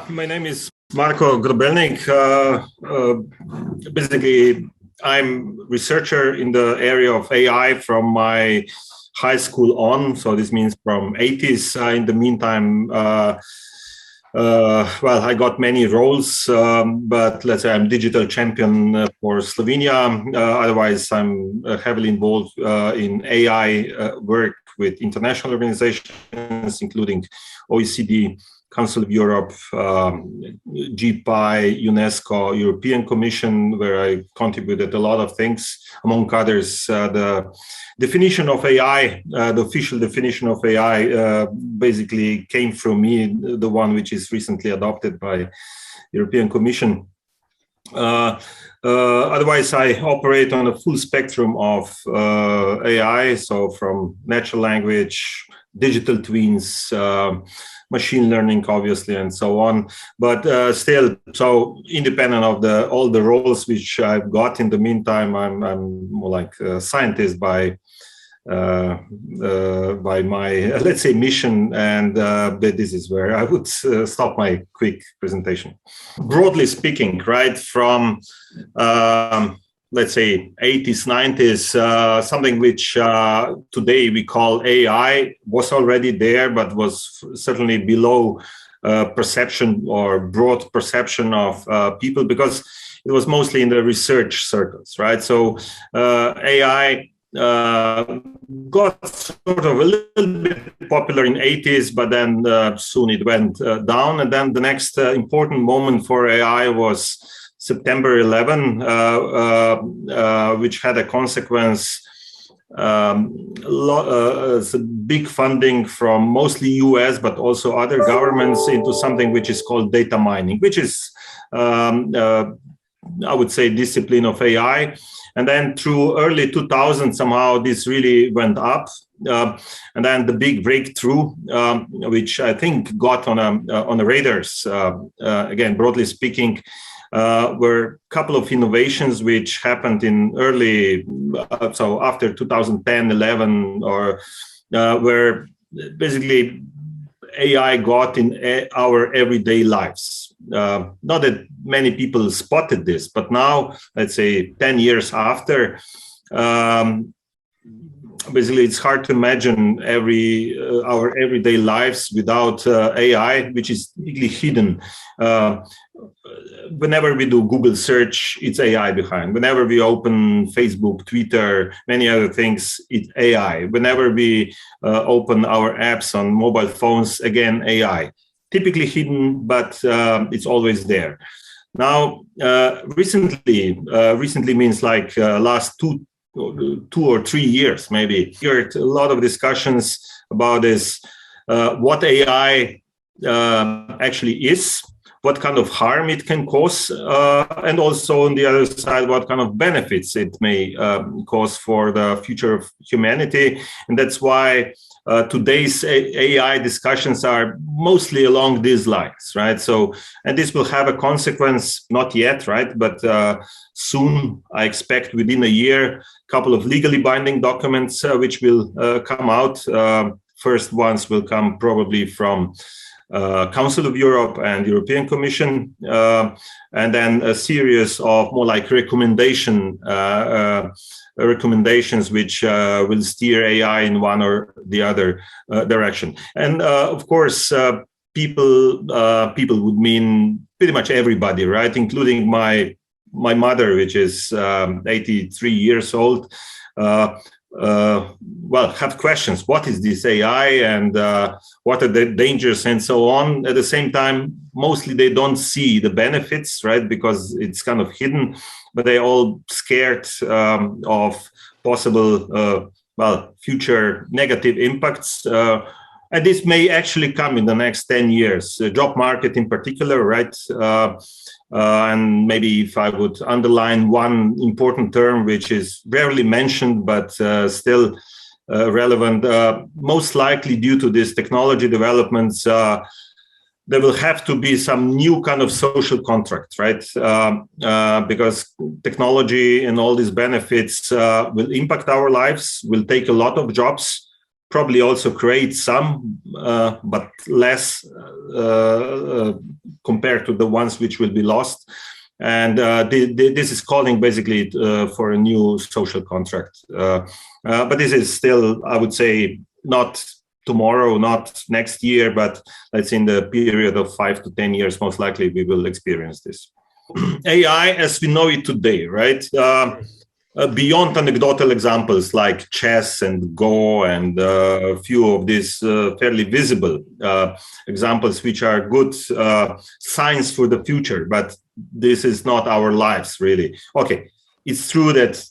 My name is Marko Grobelnik. Basically, I'm a researcher in the area of AI from my high school on. So this means from 80s. In the meantime, well, I got many roles, but let's say I'm digital champion for Slovenia. Otherwise, I'm heavily involved in AI work with international organizations, including OECD, Council of Europe, GPI, UNESCO, European Commission, where I contributed a lot of things, among others. The definition of AI, the official definition of AI, basically came from me, the one which is recently adopted by European Commission. Otherwise, I operate on a full spectrum of AI, so from natural language, digital twins, machine learning, obviously, and so on. But still, so independent of all the roles which I've got in the meantime, I'm more like a scientist by my, let's say, mission, and this is where I would stop my quick presentation. Broadly speaking, right, from let's say 80s, 90s, something which today we call AI was already there, but was certainly below perception or broad perception of people, because it was mostly in the research circles, right? So AI got sort of a little bit popular in 80s, but then soon it went down. And then the next important moment for AI was September 11, which had a consequence, big funding from mostly US, but also other governments into something which is called data mining, which is, I would say, discipline of AI. And then through early 2000, somehow this really went up. And then the big breakthrough, which I think got on the radars, again, broadly speaking, were a couple of innovations which happened in early, so after 2010, 11, or where basically AI got in our everyday lives. Not that many people spotted this, but now, let's say 10 years after, basically it's hard to imagine our everyday lives without AI, which is really hidden. Whenever we do Google search, it's AI behind. Whenever we open Facebook, Twitter, many other things, it's AI. Whenever we open our apps on mobile phones, again, AI. Typically hidden, but it's always there. Now, recently means like last two or 3 years, maybe. Heard a lot of discussions about this, what AI actually is, what kind of harm it can cause, and also on the other side, what kind of benefits it may cause for the future of humanity. And that's why today's AI discussions are mostly along these lines, right? So, and this will have a consequence, not yet, right? But soon, I expect within a year, a couple of legally binding documents which will come out. First ones will come probably from Council of Europe and European Commission, and then a series of more like recommendations which will steer AI in one or the other direction. And of course, people would mean pretty much everybody, right? Including my mother, which is 83 years old. Well, have questions. What is this AI, and what are the dangers, and so on. At the same time, mostly they don't see the benefits, right? Because it's kind of hidden, but they're all scared of possible, future negative impacts. And this may actually come in the next 10 years. The job market in particular, right? And maybe if I would underline one important term, which is rarely mentioned, but still relevant. Most likely due to these technology developments, there will have to be some new kind of social contract, right? Because technology and all these benefits will impact our lives, will take a lot of jobs, probably also create some, but less compared to the ones which will be lost. And this is calling basically for a new social contract. But this is still, I would say, not tomorrow, not next year, but let's say in the period of 5 to 10 years, most likely we will experience this. AI as we know it today, right? Beyond anecdotal examples like chess and Go and a few of these fairly visible examples, which are good signs for the future, but this is not our lives really. Okay, it's true that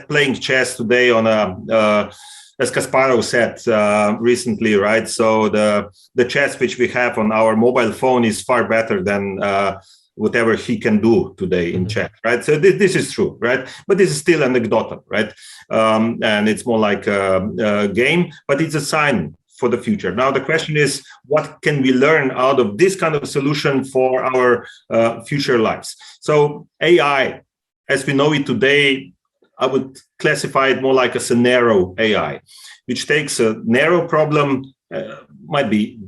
playing chess today on a as Kasparov said recently, right? So the chess which we have on our mobile phone is far better than whatever he can do today in chess, right? So this is true, right? But this is still anecdotal, right? And it's more like a game, but it's a sign for the future. Now the question is, what can we learn out of this kind of solution for our future lives? So AI, as we know it today, I would classify it more like a narrow AI, which takes a narrow problem, might be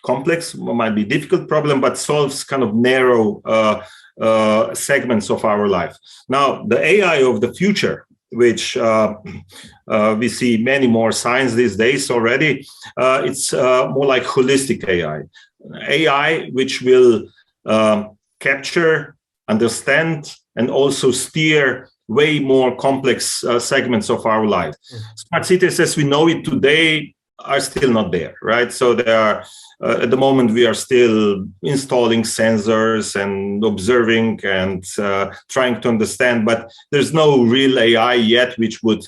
complex, might be difficult problem, but solves kind of narrow segments of our life. Now, the AI of the future, which we see many more signs these days already, it's more like holistic AI. AI which will capture, understand, and also steer way more complex segments of our life. Smart cities as we know it today are still not there, right? So there are, at the moment, we are still installing sensors and observing and trying to understand, but there's no real AI yet which would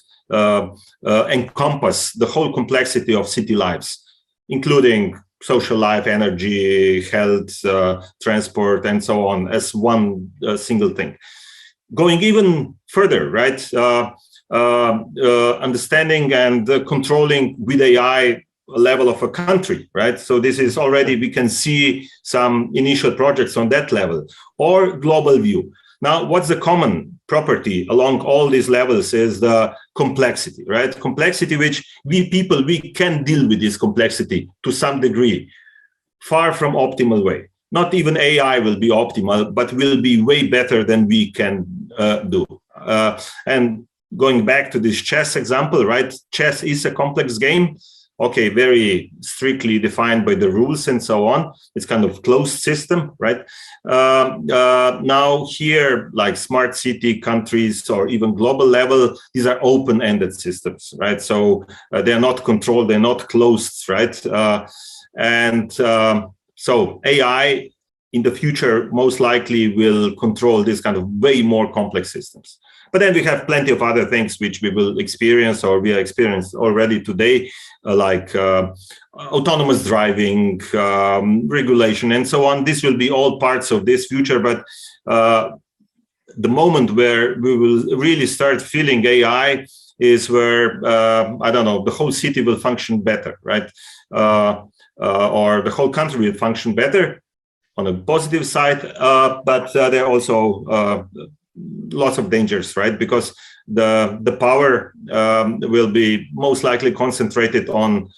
encompass the whole complexity of city lives, including social life, energy, health, transport, and so on, as one single thing. Going even further, right? Understanding and controlling with AI level of a country, right? So this is already, we can see some initial projects on that level, or global view. Now, what's the common property along all these levels is the complexity, right? Complexity, which we people, we can deal with this complexity to some degree, far from optimal way. Not even AI will be optimal, but will be way better than we can do. And going back to this chess example, right? Chess is a complex game. Okay, very strictly defined by the rules and so on. It's kind of closed system, right? Now here, like smart city countries or even global level, these are open-ended systems, right? So they're not controlled, they're not closed, right? So AI in the future most likely will control this kind of way more complex systems. But then we have plenty of other things which we will experience or we are experienced already today, like autonomous driving, regulation, and so on. This will be all parts of this future, but the moment where we will really start feeling AI is where, I don't know, the whole city will function better, right? Or the whole country will function better on a positive side, but there are also lots of dangers, right? Because the power will be most likely concentrated on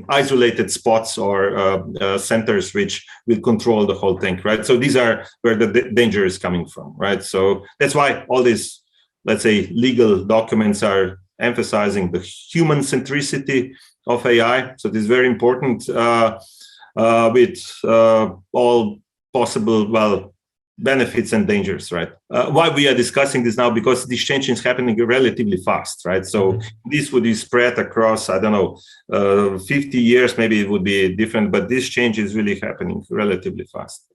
isolated spots or centers which will control the whole thing, right? So these are where the danger is coming from, right? So that's why all these, let's say, legal documents are emphasizing the human centricity of AI. So this is very important with all possible, benefits and dangers, right? Why we are discussing this now? Because this change is happening relatively fast, right? So this would be spread across, I don't know, 50 years, maybe it would be different, but this change is really happening relatively fast.